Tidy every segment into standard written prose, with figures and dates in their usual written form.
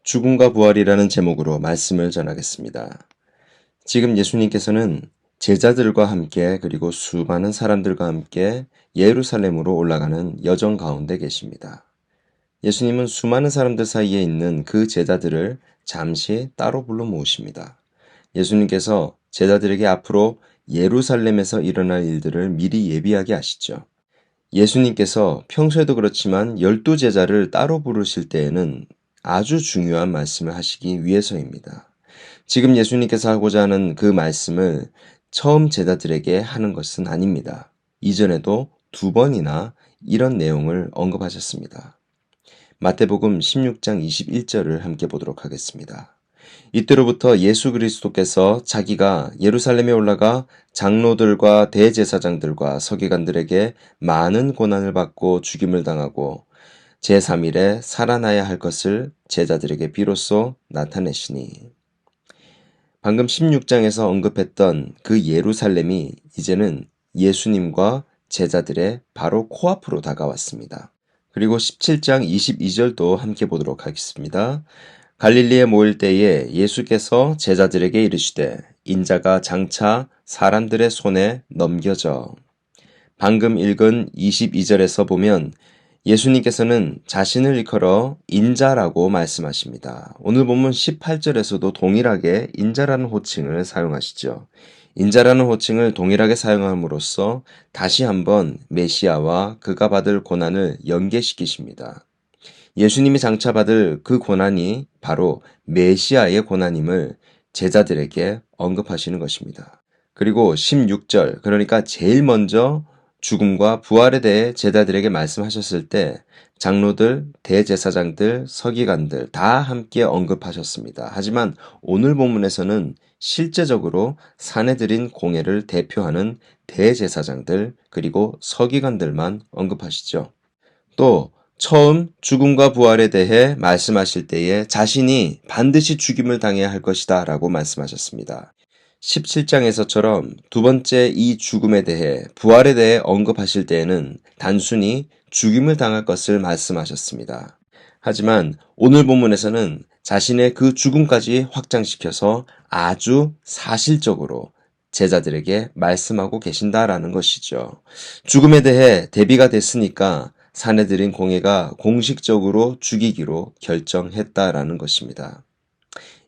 죽음과 부활이라는 제목으로 말씀을 전하겠습니다. 지금 예수님께서는 제자들과 함께 그리고 수많은 사람들과 함께 예루살렘으로 올라가는 여정 가운데 계십니다. 예수님은 수많은 사람들 사이에 있는 그 제자들을 잠시 따로 불러 모으십니다. 예수님께서 제자들에게 앞으로 예루살렘에서 일어날 일들을 미리 예비하게 하시죠. 예수님께서 평소에도 그렇지만 12제자를 따로 부르실 때에는 아주 중요한 말씀을 하시기 위해서입니다. 지금 예수님께서 하고자 하는 그 말씀을 처음 제자들에게 하는 것은 아닙니다. 이전에도 2번이나 이런 내용을 언급하셨습니다. 마태복음 16장 21절을 함께 보도록 하겠습니다. 이때로부터 예수 그리스도께서 자기가 예루살렘에 올라가 장로들과 대제사장들과 서기관들에게 많은 고난을 받고 죽임을 당하고 제3일에 살아나야 할 것을 제자들에게 비로소 나타내시니, 방금 16장에서 언급했던 그 예루살렘이 이제는 예수님과 제자들의 바로 코앞으로 다가왔습니다. 그리고 17장 22절도 함께 보도록 하겠습니다. 갈릴리에 모일 때에 예수께서 제자들에게 이르시되 인자가 장차 사람들의 손에 넘겨져. 방금 읽은 22절에서 보면 예수님께서는 자신을 일컬어 인자라고 말씀하십니다. 오늘 본문 18절에서도 동일하게 인자라는 호칭을 사용하시죠. 인자라는 호칭을 동일하게 사용함으로써 다시 한번 메시아와 그가 받을 고난을 연계시키십니다. 예수님이 장차 받을 그 고난이 바로 메시아의 고난임을 제자들에게 언급하시는 것입니다. 그리고 16절, 그러니까 제일 먼저 죽음과 부활에 대해 제자들에게 말씀하셨을 때 장로들, 대제사장들, 서기관들 다 함께 언급하셨습니다. 하지만 오늘 본문에서는 실제적으로 사내들인 공회를 대표하는 대제사장들 그리고 서기관들만 언급하시죠. 또 처음 죽음과 부활에 대해 말씀하실 때에 자신이 반드시 죽임을 당해야 할 것이다 라고 말씀하셨습니다. 17장에서처럼 두 번째 이 죽음에 대해 부활에 대해 언급하실 때에는 단순히 죽임을 당할 것을 말씀하셨습니다. 하지만 오늘 본문에서는 자신의 그 죽음까지 확장시켜서 아주 사실적으로 제자들에게 말씀하고 계신다라는 것이죠. 죽음에 대해 대비가 됐으니까 사내들인 공회가 공식적으로 죽이기로 결정했다라는 것입니다.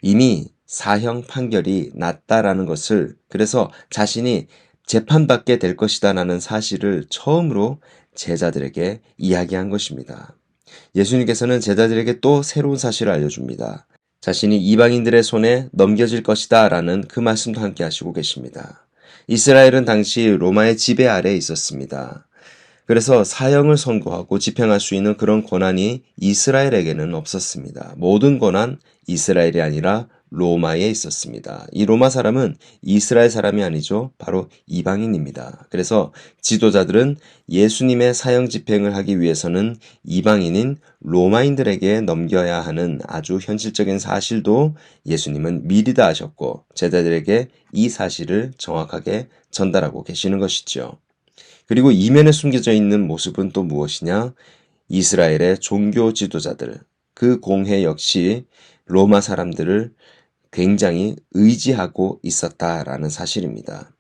이미 사형 판결이 났다라는 것을, 그래서 자신이 재판받게 될 것이다라는 사실을 처음으로 제자들에게 이야기한 것입니다. 예수님께서는 제자들에게 또 새로운 사실을 알려줍니다. 자신이 이방인들의 손에 넘겨질 것이다 라는 그 말씀도 함께 하시고 계십니다. 이스라엘은 당시 로마의 지배 아래에 있었습니다. 그래서 사형을 선고하고 집행할 수 있는 그런 권한이 이스라엘에게는 없었습니다. 모든 권한 이스라엘이 아니라 로마에 있었습니다. 이 로마 사람은 이스라엘 사람이 아니죠. 바로 이방인입니다. 그래서 지도자들은 예수님의 사형 집행을 하기 위해서는 이방인인 로마인들에게 넘겨야 하는 아주 현실적인 사실도 예수님은 미리 다 아셨고 제자들에게 이 사실을 정확하게 전달하고 계시는 것이죠. 그리고 이면에 숨겨져 있는 모습은 또 무엇이냐? 이스라엘의 종교 지도자들, 그 공회 역시 로마 사람들을 굉장히 의지하고 있었다라는 사실입니다.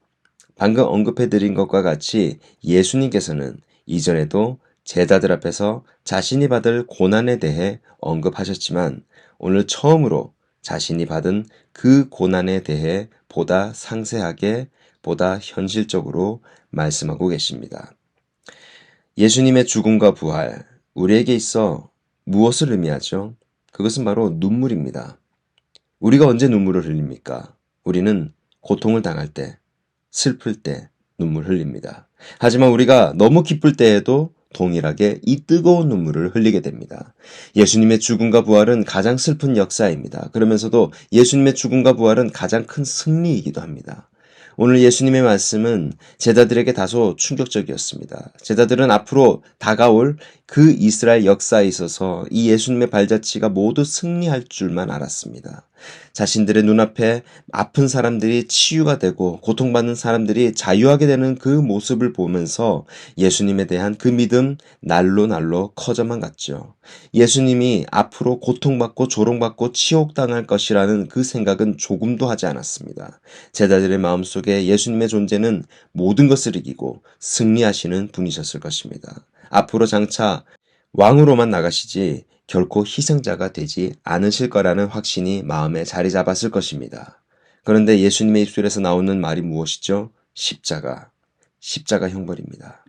방금 언급해드린 것과 같이 예수님께서는 이전에도 제자들 앞에서 자신이 받을 고난에 대해 언급하셨지만 오늘 처음으로 자신이 받은 그 고난에 대해 보다 상세하게 보다 현실적으로 말씀하고 계십니다. 예수님의 죽음과 부활, 우리에게 있어 무엇을 의미하죠? 그것은 바로 눈물입니다. 우리가 언제 눈물을 흘립니까? 우리는 고통을 당할 때, 슬플 때 눈물 흘립니다. 하지만 우리가 너무 기쁠 때에도 동일하게 이 뜨거운 눈물을 흘리게 됩니다. 예수님의 죽음과 부활은 가장 슬픈 역사입니다. 그러면서도 예수님의 죽음과 부활은 가장 큰 승리이기도 합니다. 오늘 예수님의 말씀은 제자들에게 다소 충격적이었습니다. 제자들은 앞으로 다가올 그 이스라엘 역사에 있어서 이 예수님의 발자취가 모두 승리할 줄만 알았습니다. 자신들의 눈앞에 아픈 사람들이 치유가 되고 고통받는 사람들이 자유하게 되는 그 모습을 보면서 예수님에 대한 그 믿음 날로 날로 커져만 갔죠. 예수님이 앞으로 고통받고 조롱받고 치욕당할 것이라는 그 생각은 조금도 하지 않았습니다. 제자들의 마음속에 예수님의 존재는 모든 것을 이기고 승리하시는 분이셨을 것입니다. 앞으로 장차 왕으로만 나가시지 결코 희생자가 되지 않으실 거라는 확신이 마음에 자리 잡았을 것입니다. 그런데 예수님의 입술에서 나오는 말이 무엇이죠? 십자가 형벌입니다.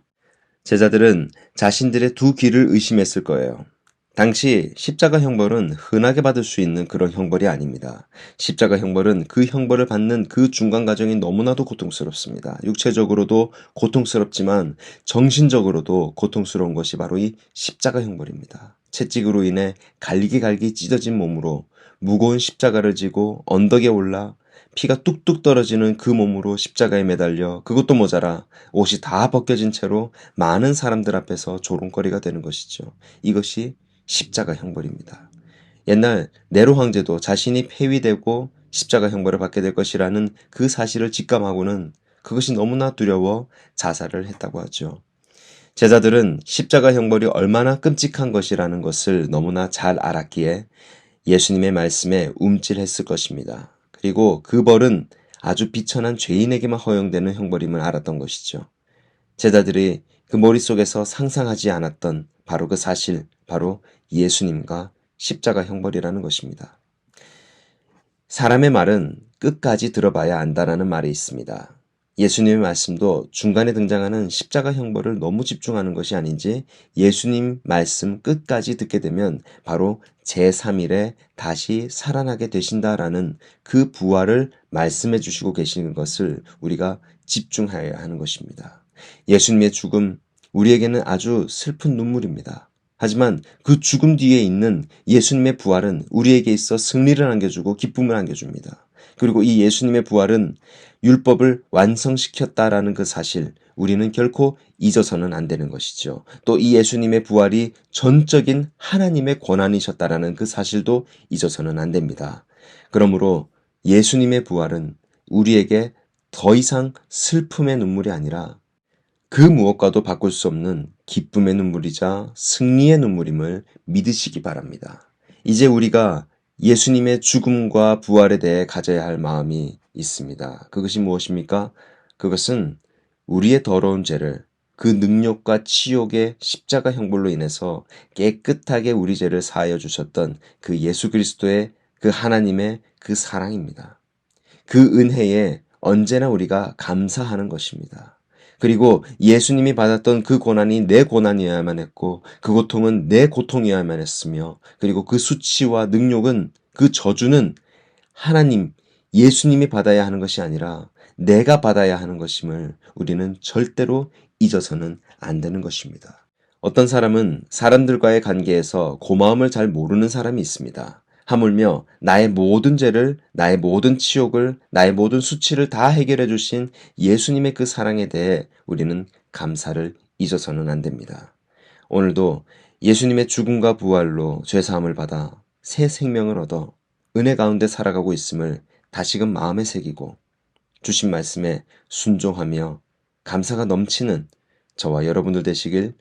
제자들은 자신들의 두 귀를 의심했을 거예요. 당시 십자가 형벌은 흔하게 받을 수 있는 그런 형벌이 아닙니다. 십자가 형벌은 그 형벌을 받는 그 중간 과정이 너무나도 고통스럽습니다. 육체적으로도 고통스럽지만 정신적으로도 고통스러운 것이 바로 이 십자가 형벌입니다. 채찍으로 인해 갈기갈기 찢어진 몸으로 무거운 십자가를 지고 언덕에 올라 피가 뚝뚝 떨어지는 그 몸으로 십자가에 매달려 그것도 모자라 옷이 다 벗겨진 채로 많은 사람들 앞에서 조롱거리가 되는 것이죠. 이것이 십자가 형벌입니다. 옛날 네로 황제도 자신이 폐위되고 십자가 형벌을 받게 될 것이라는 그 사실을 직감하고는 그것이 너무나 두려워 자살을 했다고 하죠. 제자들은 십자가 형벌이 얼마나 끔찍한 것이라는 것을 너무나 잘 알았기에 예수님의 말씀에 움찔했을 것입니다. 그리고 그 벌은 아주 비천한 죄인에게만 허용되는 형벌임을 알았던 것이죠. 제자들이 그 머릿속에서 상상하지 않았던 바로 그 사실, 바로 예수님과 십자가 형벌이라는 것입니다. 사람의 말은 끝까지 들어봐야 안다라는 말이 있습니다. 예수님의 말씀도 중간에 등장하는 십자가 형벌을 너무 집중하는 것이 아닌지 예수님 말씀 끝까지 듣게 되면 바로 제3일에 다시 살아나게 되신다라는 그 부활을 말씀해 주시고 계시는 것을 우리가 집중해야 하는 것입니다. 예수님의 죽음, 우리에게는 아주 슬픈 눈물입니다. 하지만 그 죽음 뒤에 있는 예수님의 부활은 우리에게 있어 승리를 안겨주고 기쁨을 안겨줍니다. 그리고 이 예수님의 부활은 율법을 완성시켰다라는 그 사실, 우리는 결코 잊어서는 안 되는 것이죠. 또 이 예수님의 부활이 전적인 하나님의 권한이셨다라는 그 사실도 잊어서는 안 됩니다. 그러므로 예수님의 부활은 우리에게 더 이상 슬픔의 눈물이 아니라 그 무엇과도 바꿀 수 없는 기쁨의 눈물이자 승리의 눈물임을 믿으시기 바랍니다. 이제 우리가 예수님의 죽음과 부활에 대해 가져야 할 마음이 있습니다. 그것이 무엇입니까? 그것은 우리의 더러운 죄를 그 능력과 치욕의 십자가 형벌로 인해서 깨끗하게 우리 죄를 사하여 주셨던 그 예수 그리스도의 그 하나님의 그 사랑입니다. 그 은혜에 언제나 우리가 감사하는 것입니다. 그리고 예수님이 받았던 그 고난이 내 고난이어야만 했고 그 고통은 내 고통이어야만 했으며 그리고 그 수치와 능욕은 그 저주는 하나님, 예수님이 받아야 하는 것이 아니라 내가 받아야 하는 것임을 우리는 절대로 잊어서는 안 되는 것입니다. 어떤 사람은 사람들과의 관계에서 고마움을 잘 모르는 사람이 있습니다. 하물며 나의 모든 죄를, 나의 모든 치욕을, 나의 모든 수치를 다 해결해 주신 예수님의 그 사랑에 대해 우리는 감사를 잊어서는 안 됩니다. 오늘도 예수님의 죽음과 부활로 죄사함을 받아 새 생명을 얻어 은혜 가운데 살아가고 있음을 다시금 마음에 새기고 주신 말씀에 순종하며 감사가 넘치는 저와 여러분들 되시길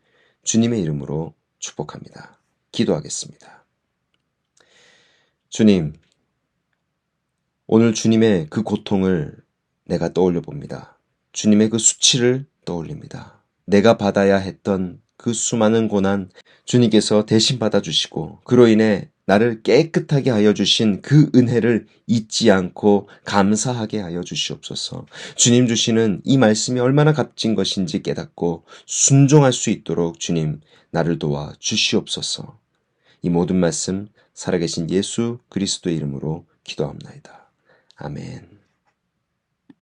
주님의 이름으로 축복합니다. 기도하겠습니다. 주님, 오늘 주님의 그 고통을 내가 떠올려 봅니다. 주님의 그 수치를 떠올립니다. 내가 받아야 했던 그 수많은 고난 주님께서 대신 받아주시고 그로 인해 나를 깨끗하게 하여 주신 그 은혜를 잊지 않고 감사하게 하여 주시옵소서. 주님 주시는 이 말씀이 얼마나 값진 것인지 깨닫고 순종할 수 있도록 주님 나를 도와 주시옵소서. 이 모든 말씀 살아계신 예수 그리스도의 이름으로 기도합나이다. 아멘.